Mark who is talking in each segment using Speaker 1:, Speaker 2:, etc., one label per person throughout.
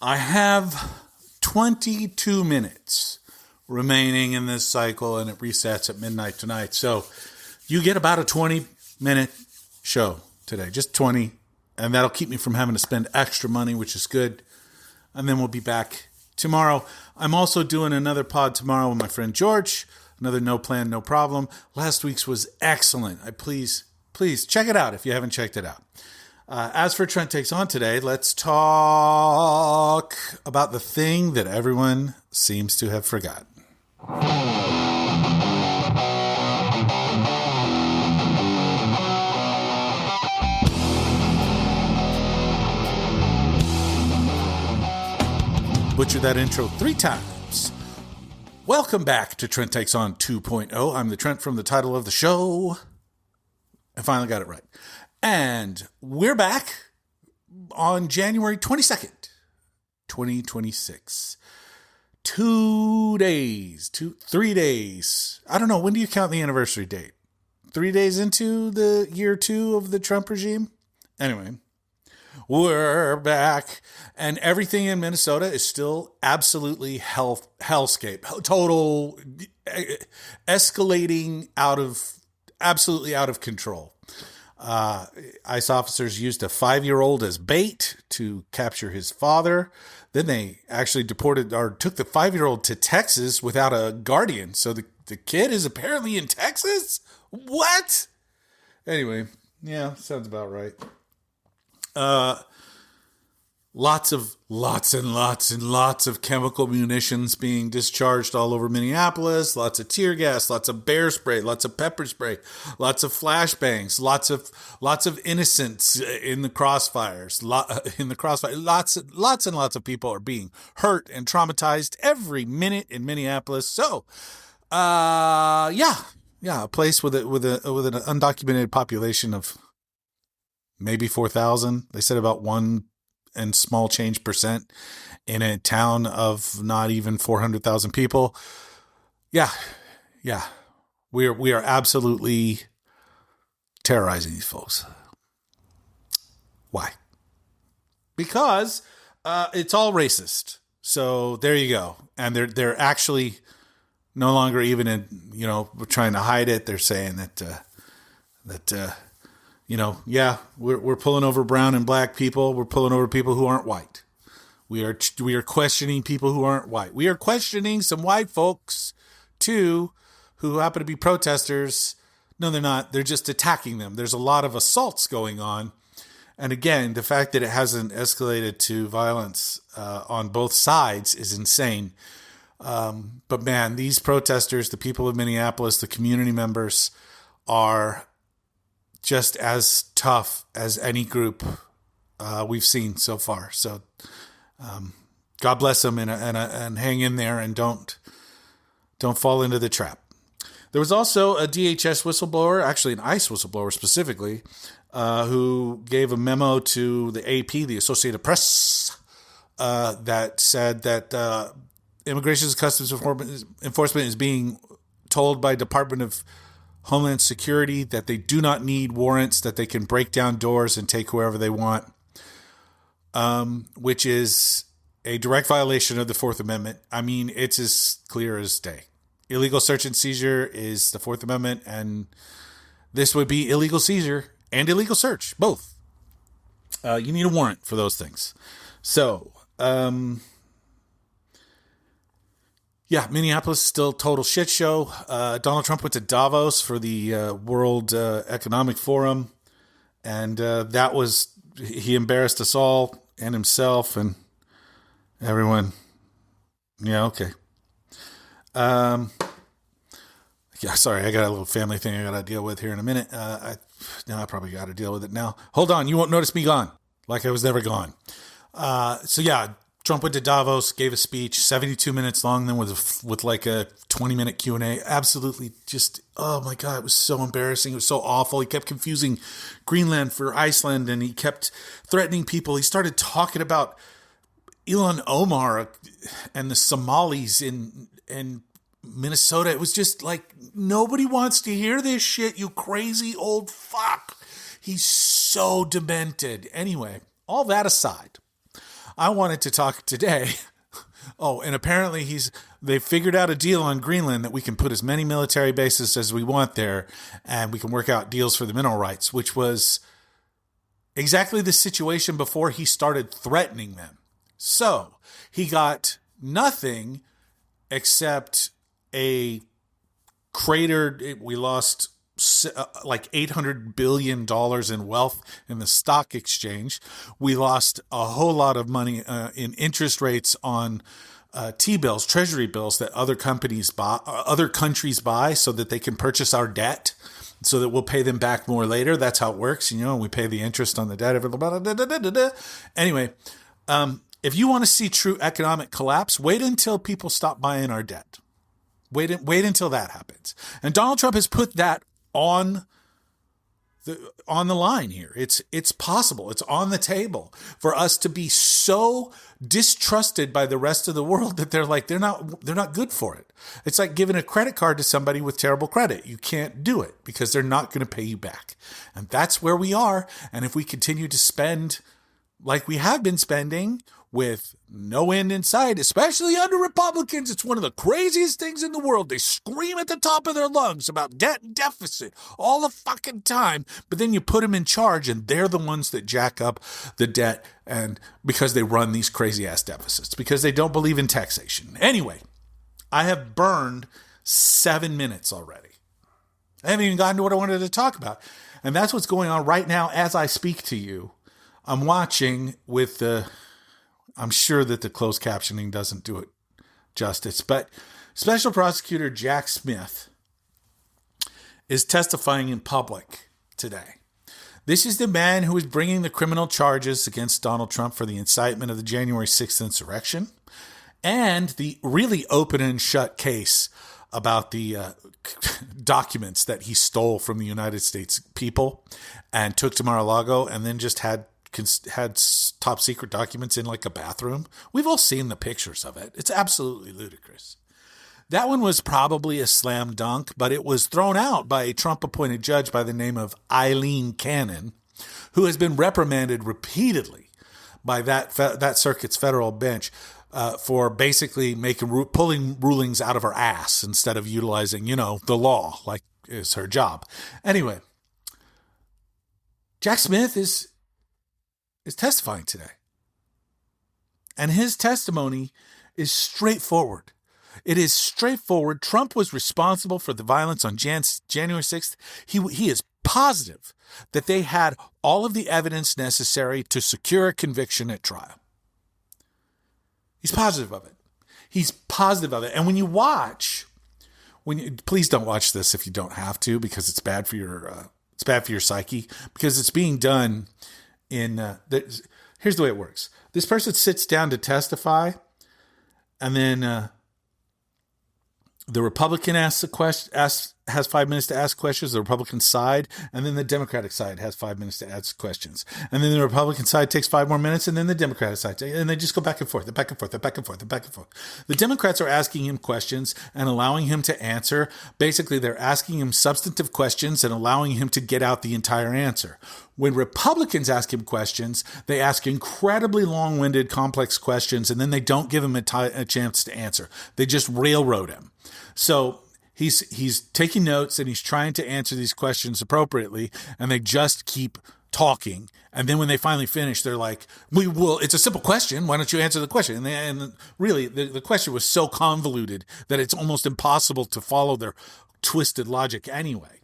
Speaker 1: I have 22 minutes remaining in this cycle, and it resets at midnight tonight. So you get about a 20-minute show today, just 20, and that'll keep me from having to spend extra money, which is good. And then we'll be back tomorrow. I'm also doing another pod tomorrow with my friend George. Another no plan, no problem. Last week's was excellent. Please check it out if you haven't checked it out. As for Trent Takes On today, let's talk about the thing that everyone seems to have forgotten. Butcher that intro 3 times. Welcome back to Trent Takes On 2.0. I'm the Trent from the title of the show. I finally got it right. And we're back on January 22nd, 2026. 3 days. I don't know. When do you count the anniversary date? 3 days into the year 2 of the Trump regime? Anyway, we're back. And everything in Minnesota is still absolutely hellscape. Total escalating absolutely out of control. ICE officers used a 5-year-old as bait to capture his father. Then they actually deported or took the 5-year-old to Texas without a guardian. So the kid is apparently in Texas? What? Anyway, yeah, sounds about right. Lots and lots of chemical munitions being discharged all over Minneapolis. Lots of tear gas, lots of bear spray, lots of pepper spray, lots of flashbangs, lots of innocents in the crossfires. Lots and lots of people are being hurt and traumatized every minute in Minneapolis. So, yeah, a place with an undocumented population of maybe 4,000. They said about 1 and small change percent in a town of not even 400,000 people. Yeah. We are absolutely terrorizing these folks. Why? Because it's all racist. So there you go. And they're actually no longer even trying to hide it. They're saying that we're pulling over brown and black people. We're pulling over people who aren't white. We are questioning people who aren't white. We are questioning some white folks, too, who happen to be protesters. No, they're not. They're just attacking them. There's a lot of assaults going on. And again, the fact that it hasn't escalated to violence on both sides is insane. But man, these protesters, the people of Minneapolis, the community members are just as tough as any group we've seen so far. So God bless them and hang in there and don't fall into the trap. There was also a DHS whistleblower, actually an ICE whistleblower specifically, who gave a memo to the AP, the Associated Press, that said that Immigration and Customs Enforcement is being told by Department of Homeland Security that they do not need warrants, that they can break down doors and take whoever they want, which is a direct violation of the Fourth Amendment. I mean, it's as clear as day. Illegal search and seizure is the Fourth Amendment, and this would be illegal seizure and illegal search, both. You need a warrant for those things. So, yeah, Minneapolis is still total shit show. Donald Trump went to Davos for the World Economic Forum, and he embarrassed us all and himself and everyone. Yeah, okay. Yeah, sorry, I got a little family thing I got to deal with here in a minute. I probably got to deal with it now. Hold on, you won't notice me gone, like I was never gone. So yeah, Trump went to Davos, gave a speech, 72 minutes long, then with like a 20-minute Q&A. Absolutely just, oh my God, it was so embarrassing. It was so awful. He kept confusing Greenland for Iceland, and he kept threatening people. He started talking about Ilhan Omar and the Somalis in Minnesota. It was just like, nobody wants to hear this shit, you crazy old fuck. He's so demented. Anyway, all that aside, I wanted to talk today. Oh, and apparently they figured out a deal on Greenland that we can put as many military bases as we want there, and we can work out deals for the mineral rights, which was exactly the situation before he started threatening them. So he got nothing except a cratered, we lost like $800 billion in wealth in the stock exchange. We lost a whole lot of money in interest rates on T-bills, treasury bills that other countries buy so that they can purchase our debt so that we'll pay them back more later. That's how it works. And we pay the interest on the debt. Anyway, if you want to see true economic collapse, wait until people stop buying our debt. Wait until that happens. And Donald Trump has put that on the line here. It's possible. It's on the table for us to be so distrusted by the rest of the world that they're not good for it. It's like giving a credit card to somebody with terrible credit. You can't do it because they're not going to pay you back. And that's where we are. And if we continue to spend like we have been spending with no end in sight, especially under Republicans, it's one of the craziest things in the world. They scream at the top of their lungs about debt and deficit all the fucking time, but then you put them in charge and they're the ones that jack up the debt, and because they run these crazy ass deficits, because they don't believe in taxation. Anyway, I have burned 7 minutes already. I haven't even gotten to what I wanted to talk about. And that's what's going on right now as I speak to you. I'm watching with I'm sure that the closed captioning doesn't do it justice, but Special Prosecutor Jack Smith is testifying in public today. This is the man who is bringing the criminal charges against Donald Trump for the incitement of the January 6th insurrection and the really open and shut case about the documents that he stole from the United States people and took to Mar-a-Lago and then just had top secret documents in like a bathroom. We've all seen the pictures of it. It's absolutely ludicrous. That one was probably a slam dunk, but it was thrown out by a Trump-appointed judge by the name of Eileen Cannon, who has been reprimanded repeatedly by that circuit's federal bench for basically pulling rulings out of her ass instead of utilizing, the law like is her job. Anyway, Jack Smith is testifying today. And his testimony is straightforward. It is straightforward. Trump was responsible for the violence on January 6th. He is positive that they had all of the evidence necessary to secure a conviction at trial. He's positive of it. He's positive of it. And when you watch, please don't watch this if you don't have to, because it's bad for your psyche, because it's being done here's the way it works. This person sits down to testify, and then the Republican has 5 minutes to ask questions, the Republican side, and then the Democratic side has 5 minutes to ask questions. And then the Republican side takes 5 more minutes, and then the Democratic side, and they just go back and forth, back and forth, back and forth, back and forth. The Democrats are asking him questions and allowing him to answer. Basically, they're asking him substantive questions and allowing him to get out the entire answer. When Republicans ask him questions, they ask incredibly long-winded, complex questions, and then they don't give him a chance to answer. They just railroad him. So he's taking notes and he's trying to answer these questions appropriately, and they just keep talking. And then when they finally finish, they're like, it's a simple question. Why don't you answer the question? And really, the question was so convoluted that it's almost impossible to follow their twisted logic anyway.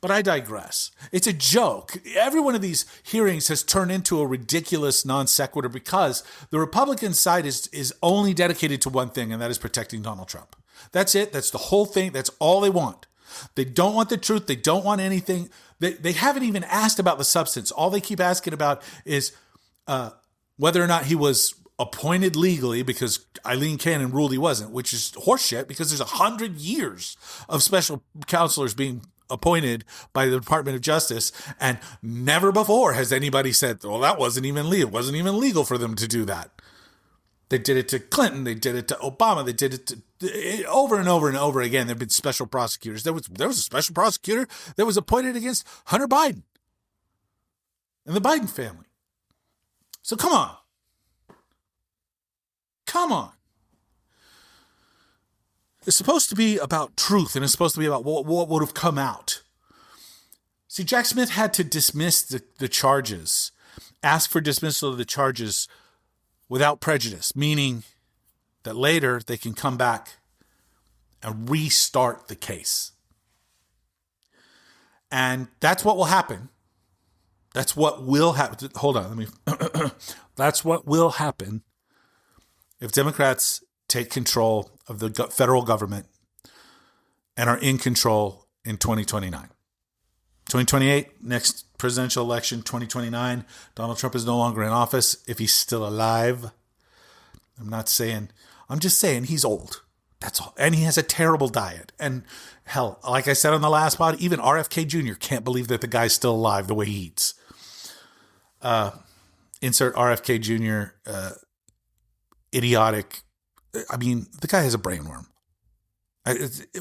Speaker 1: But I digress. It's a joke. Every one of these hearings has turned into a ridiculous non sequitur because the Republican side is only dedicated to one thing, and that is protecting Donald Trump. That's it. That's the whole thing. That's all they want. They don't want the truth. They don't want anything. They haven't even asked about the substance. All they keep asking about is whether or not he was appointed legally, because Eileen Cannon ruled he wasn't, which is horseshit because there's 100 years of special counselors being appointed by the Department of Justice, and never before has anybody said, well, that wasn't even legal. It wasn't even legal for them to do that. They did it to Clinton. They did it to Obama. They did it to over and over and over again. There have been special prosecutors. There was a special prosecutor that was appointed against Hunter Biden and the Biden family. So come on. Come on. It's supposed to be about truth, and it's supposed to be about what would have come out. See, Jack Smith had to dismiss the charges, ask for dismissal of the charges without prejudice, meaning that later they can come back and restart the case. And that's what will happen. That's what will happen. Hold on, that's what will happen if Democrats take control of the federal government and are in control in 2029. 2028, next presidential election, 2029, Donald Trump is no longer in office if he's still alive. I'm just saying he's old. That's all. And he has a terrible diet. And hell, like I said on the last pod, even RFK Jr. can't believe that the guy's still alive the way he eats. Insert RFK Jr. Idiotic. I mean, the guy has a brain worm.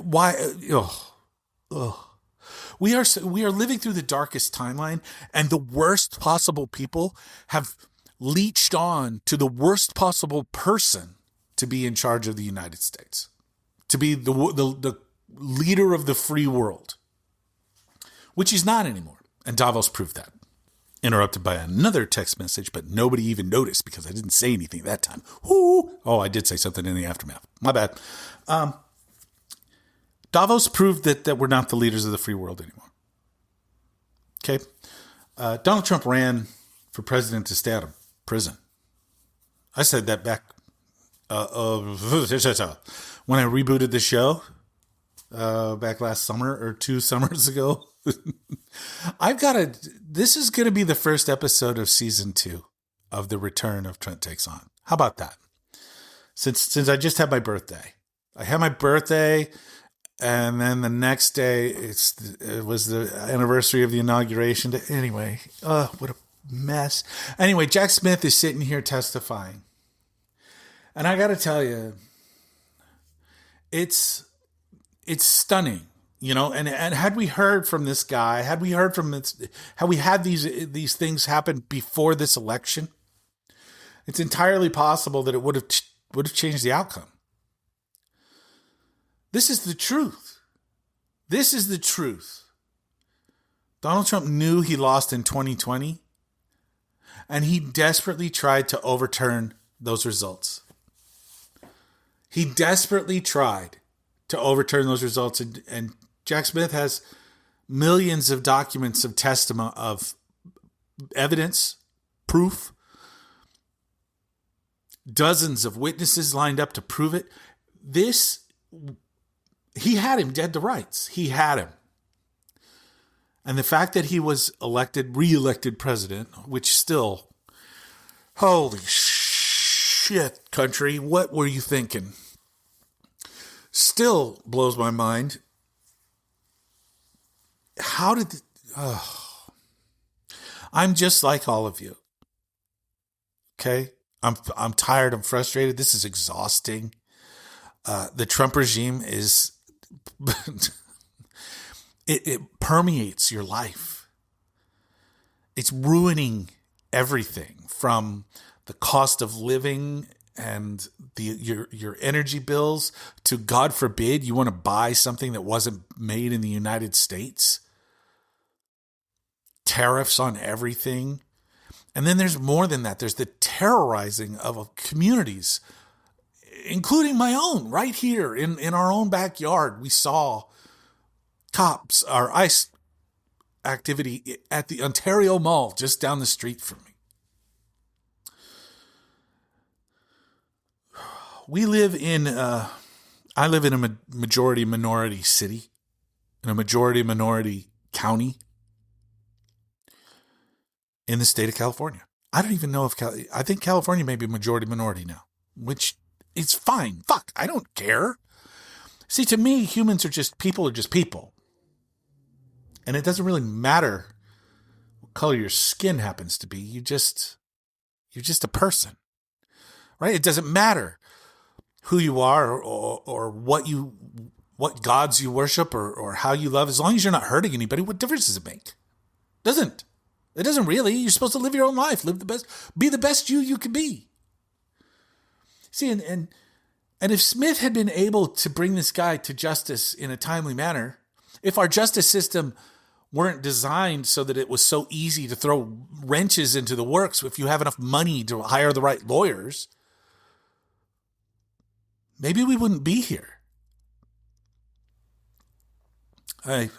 Speaker 1: Why? We are living through the darkest timeline, and the worst possible people have leached on to the worst possible person to be in charge of the United States, to be the leader of the free world, which he's not anymore. And Davos proved that. Interrupted by another text message, but nobody even noticed because I didn't say anything that time. Whoo! Oh, I did say something in the aftermath. My bad. Davos proved that we're not the leaders of the free world anymore. Okay? Donald Trump ran for president to stay out of prison. I said that back when I rebooted the show back last summer or 2 summers ago. This is going to be the first episode of season 2 of the return of Trent Takes On. How about that? Since I just had my birthday. I had my birthday, and then the next day it was the anniversary of the inauguration. Anyway, what a mess. Anyway, Jack Smith is sitting here testifying. And I got to tell you, it's stunning. You know, and had we heard from this guy, had we had these things happen before this election, it's entirely possible that it would have changed the outcome. This is the truth. This is the truth. Donald Trump knew he lost in 2020, and he desperately tried to overturn those results. He desperately tried to overturn those results, and Jack Smith has millions of documents of testimony, of evidence, proof, dozens of witnesses lined up to prove it. He had him dead to rights. He had him. And the fact that he was re-elected president, which still, holy shit, country, what were you thinking? Still blows my mind. I'm just like all of you. Okay? I'm tired. I'm frustrated. This is exhausting. The Trump regime is it permeates your life. It's ruining everything, from the cost of living and your energy bills to, God forbid, you want to buy something that wasn't made in the United States. Tariffs on everything. And then there's more than that. There's the terrorizing of communities, including my own, right here in our own backyard. We saw cops, our ICE activity at the Ontario Mall just down the street from me. I live in a majority minority city, in a majority minority county in the state of California. I don't even know if I think California may be majority minority now, which is fine. Fuck, I don't care. See, to me, humans are just people. And it doesn't really matter what color your skin happens to be. You're just a person, right? It doesn't matter who you are or what gods you worship or how you love. As long as you're not hurting anybody, what difference does it make? It doesn't really. You're supposed to live your own life. Be the best you can be. See, and if Smith had been able to bring this guy to justice in a timely manner, if our justice system weren't designed so that it was so easy to throw wrenches into the works, if you have enough money to hire the right lawyers, maybe we wouldn't be here. I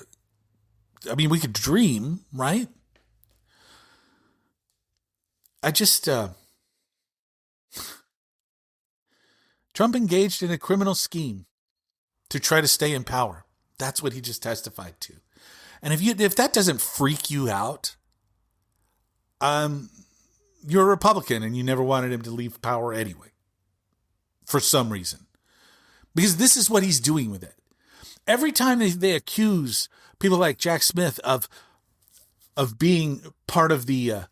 Speaker 1: mean, we could dream, right? Trump engaged in a criminal scheme to try to stay in power. That's what he just testified to. And if that doesn't freak you out, you're a Republican and you never wanted him to leave power anyway, for some reason. Because this is what he's doing with it. Every time they accuse people like Jack Smith of being part of the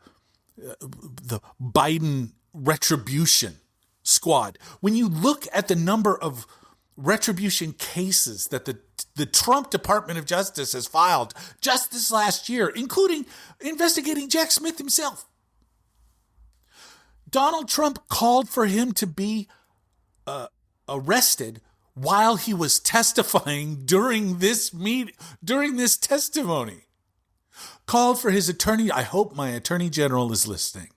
Speaker 1: Biden retribution squad, when you look at the number of retribution cases that the Trump Department of Justice has filed just this last year, including investigating Jack Smith himself, Donald Trump called for him to be arrested while he was testifying during this testimony. Called for his attorney. I hope my attorney general is listening.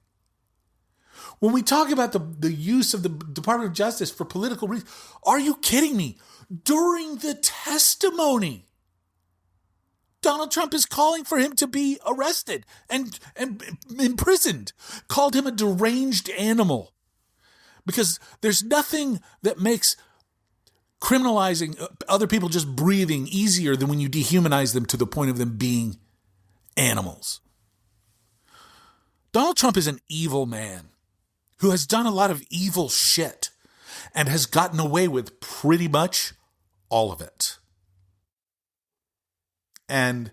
Speaker 1: When we talk about the use of the Department of Justice for political reasons, are you kidding me? During the testimony, Donald Trump is calling for him to be arrested and imprisoned, called him a deranged animal. Because there's nothing that makes criminalizing other people just breathing easier than when you dehumanize them to the point of them being animals. Donald Trump is an evil man who has done a lot of evil shit and has gotten away with pretty much all of it. And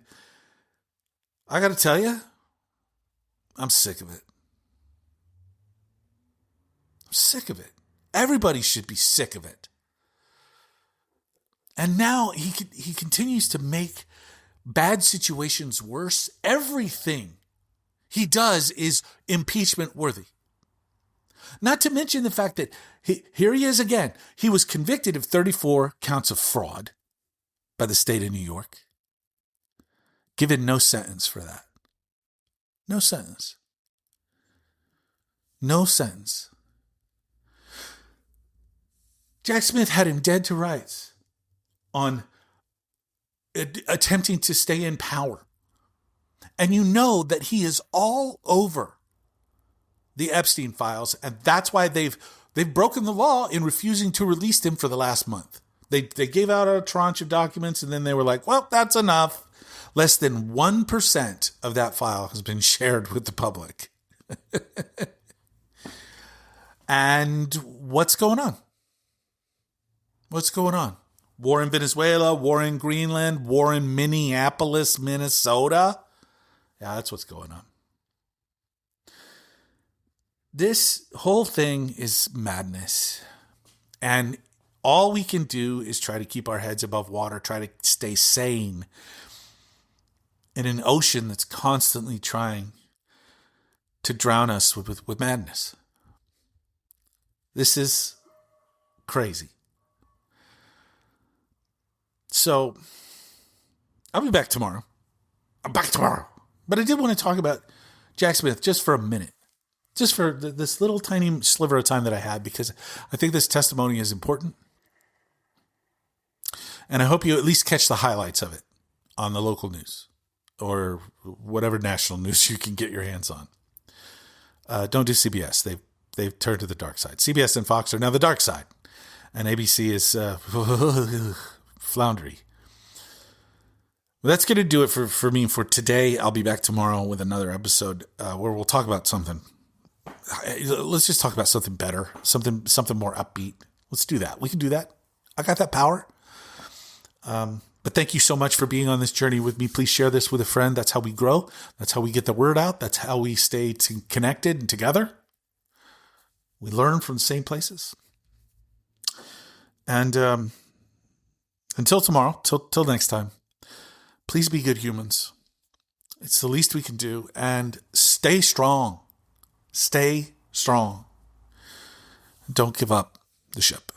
Speaker 1: I got to tell you, I'm sick of it. I'm sick of it. Everybody should be sick of it. And now he continues to make bad situations worse. Everything he does is impeachment worthy. Not to mention the fact that here he is again. He was convicted of 34 counts of fraud by the state of New York. Given no sentence for that. No sentence. No sentence. Jack Smith had him dead to rights on attempting to stay in power. And you know that he is all over the Epstein files, and that's why they've broken the law in refusing to release him for the last month. They gave out a tranche of documents, and then they were like, well, that's enough. Less than 1% of that file has been shared with the public. And what's going on? What's going on? War in Venezuela, war in Greenland, war in Minneapolis, Minnesota. Yeah, that's what's going on. This whole thing is madness. And all we can do is try to keep our heads above water, try to stay sane in an ocean that's constantly trying to drown us with madness. This is crazy. So, I'll be back tomorrow. I'm back tomorrow. But I did want to talk about Jack Smith just for a minute. Just for this little tiny sliver of time that I had, because I think this testimony is important. And I hope you at least catch the highlights of it on the local news or whatever national news you can get your hands on. Don't do CBS. They've turned to the dark side. CBS and Fox are now the dark side. And ABC is floundery. Well, that's going to do it for me for today. I'll be back tomorrow with another episode where we'll talk about something. Let's just talk about something better, something more upbeat. Let's do that. We can do that. I got that power. But thank you so much for being on this journey with me. Please share this with a friend. That's how we grow. That's how we get the word out. That's how we stay connected and together. We learn from the same places. And until tomorrow, till next time, please be good humans. It's the least we can do. And stay strong. Stay strong. Don't give up. the ship.